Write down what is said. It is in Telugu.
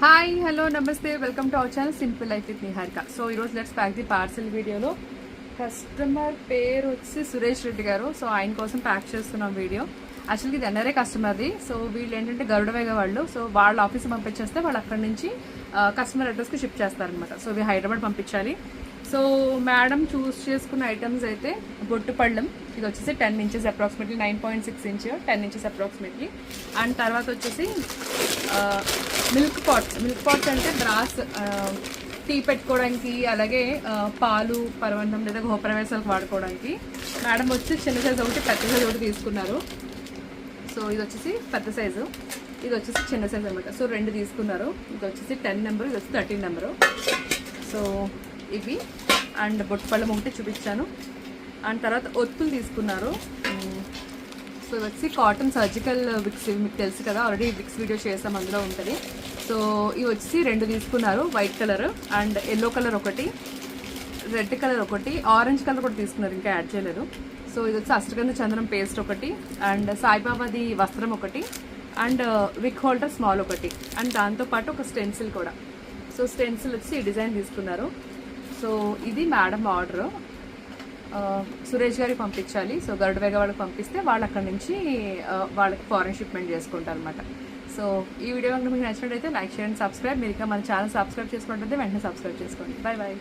హాయ్ హలో నమస్తే welcome to our channel simple life with Niharika. So ఈరోజు లెట్స్ ప్యాక్ ది పార్సల్ వీడియోలో కస్టమర్ పేరు వచ్చి సురేష్ రెడ్డి గారు. సో ఆయన కోసం ప్యాక్ చేస్తున్నాం వీడియో. యాక్చువల్గా ఇది ఎన్ఆర్ఐ కస్టమర్ది. సో వీళ్ళు ఏంటంటే గరుడవేగ వాళ్ళు. సో వాళ్ళ ఆఫీస్ పంపించేస్తే వాళ్ళు అక్కడ నుంచి కస్టమర్ అడ్రస్కి షిఫ్ట్ చేస్తారనమాట. సో ఇవి హైదరాబాద్ పంపించాలి. సో మేడం చూస్ చేసుకున్న ఐటమ్స్ అయితే బొట్టు పళ్ళం, ఇది వచ్చేసి 10 inches approximately, 9.6 inch 10 inches approximately. And తర్వాత వచ్చేసి మిల్క్ పాట్స్ అంటే బ్రాస్ టీ పెట్టుకోవడానికి, అలాగే పాలు పరవన్నం లేదా గృహప్రవేశాలకు వాడుకోవడానికి. మేడం వచ్చి చిన్న సైజు ఒకటి, పెద్ద సైజు ఒకటి తీసుకున్నారు. సో ఇది వచ్చేసి పెద్ద సైజు, ఇది వచ్చేసి చిన్న సైజు అనమాట. సో 2 తీసుకున్నారు. ఇది వచ్చేసి 10 నెంబరు, ఇది వచ్చి 13 నెంబరు. సో ఇవి అండ్ బొట్టుపళ్ళం ఒకటి చూపించాను. అండ్ తర్వాత ఒత్తులు తీసుకున్నారు. సో ఇది వచ్చి కాటన్ సర్జికల్ విక్స్, మీకు తెలుసు కదా, ఆల్రెడీ విక్స్ వీడియో చేసాం, అందులో ఉంటుంది. సో ఇవి వచ్చి 2 తీసుకున్నారు, white colour and yellow colour ఒకటి, రెడ్ కలర్ ఒకటి, ఆరెంజ్ కలర్ ఒకటి తీసుకున్నారు, ఇంకా యాడ్ చేయలేదు. సో ఇది వచ్చి అష్టగంధ చందనం పేస్ట్ ఒకటి, అండ్ సాయిబాబాది వస్త్రం ఒకటి, అండ్ విక్ హోల్డర్ స్మాల్ ఒకటి, అండ్ దాంతోపాటు ఒక స్టెన్సిల్ కూడా. సో స్టెన్సిల్ వచ్చి ఈ డిజైన్ తీసుకున్నారు. సో ఇది మేడం ఆర్డర్. సురేష్ గారికి పంపించాలి. సో గరుడవేగ వాళ్ళకి పంపిస్తే వాళ్ళు అక్కడ నుంచి వాళ్ళకి ఫారెన్ షిప్మెంట్ చేసుకుంటారు అనమాట. సో ఈ వీడియో కనుక మీకు నచ్చినట్టయితే లైక్ చేయండి, సబ్స్క్రైబ్. మీరు ఇంకా మన ఛానల్ సబ్స్క్రైబ్ చేసుకుంటే వెంటనే సబ్స్క్రైబ్ చేసుకోండి. Bye bye.